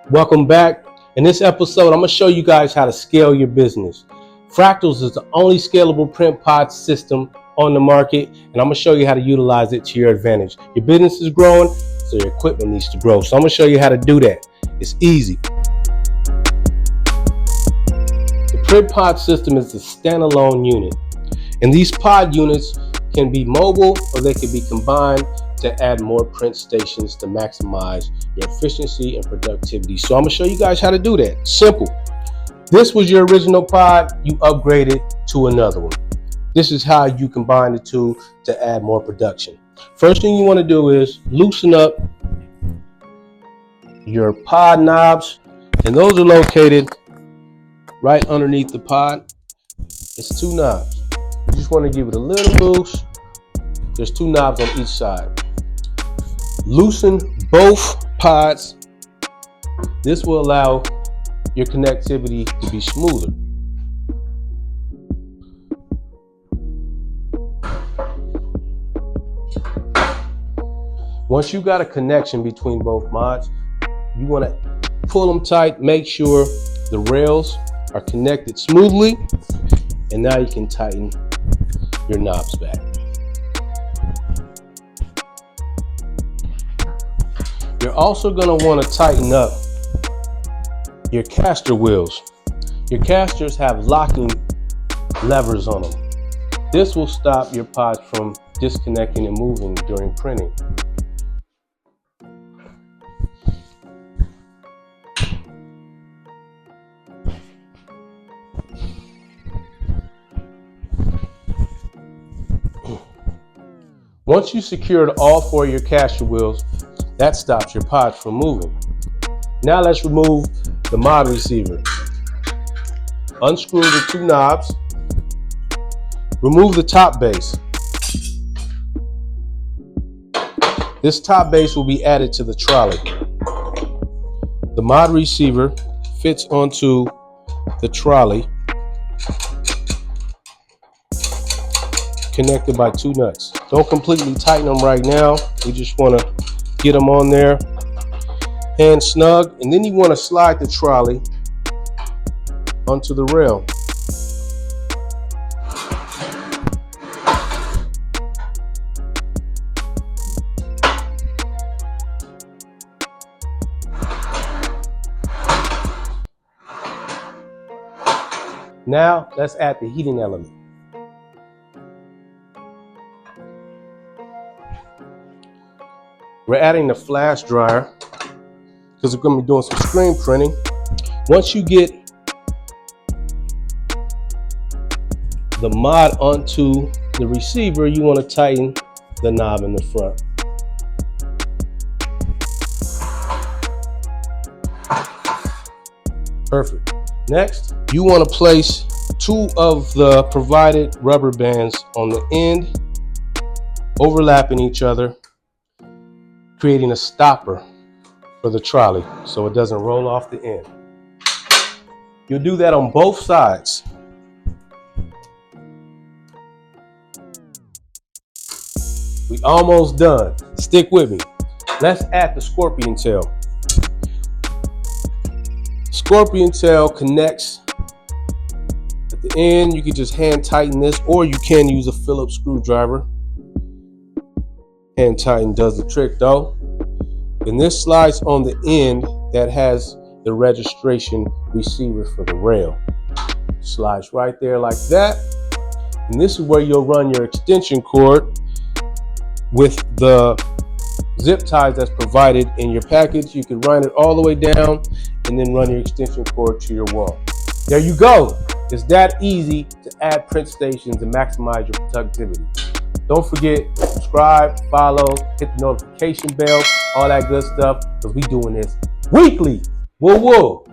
Welcome back. In this episode, I'm going to show you guys how to scale your business. Fractals is the only scalable print pod system on the market, and I'm going to show you how to utilize it to your advantage. Your business is growing, so your equipment needs to grow. So I'm going to show you how to do that. It's easy. The print pod system is a standalone unit, and these pod units can be mobile or they can be combined to add more print stations to maximize your efficiency and productivity. So I'm gonna show you guys how to do that. Simple. This was your original pod, you upgraded to another one. This is how you combine the two to add more production. First thing you wanna do is loosen up your pod knobs, and those are located right underneath the pod. It's two knobs. You just wanna give it a little boost. There's two knobs on each side. Loosen both pods. This will allow your connectivity to be smoother. Once you got a connection between both mods, you want to pull them tight, make sure the rails are connected smoothly, and now you can tighten your knobs back. You're also going to want to tighten up your caster wheels. Your casters have locking levers on them. This will stop your pods from disconnecting and moving during printing. Once you secured all four of your caster wheels, that stops your pods from moving. Now let's remove the mod receiver. Unscrew the two knobs. Remove the top base. This top base will be added to the trolley. The mod receiver fits onto the trolley, connected by two nuts. Don't completely tighten them right now. You just want to get them on there, hand snug, and then you want to slide the trolley onto the rail. Now let's add the heating element. We're adding the flash dryer because we're going to be doing some screen printing. Once you get the mod onto the receiver, you want to tighten the knob in the front. Perfect. Next, you want to place two of the provided rubber bands on the end, overlapping each other, creating a stopper for the trolley so it doesn't roll off the end. You'll do that on both sides. We almost done. Stick with me. Let's add the scorpion tail. Scorpion tail connects at the end. You can just hand tighten this, or you can use a Phillips screwdriver. Hand tighten does the trick though. And this slides on the end that has the registration receiver for the rail. Slides right there like that. And this is where you'll run your extension cord with the zip ties that's provided in your package. You can run it all the way down and then run your extension cord to your wall. There you go. It's that easy to add print stations and maximize your productivity. Don't forget, subscribe, follow, hit the notification bell, all that good stuff, because we doing this weekly. Woo woo.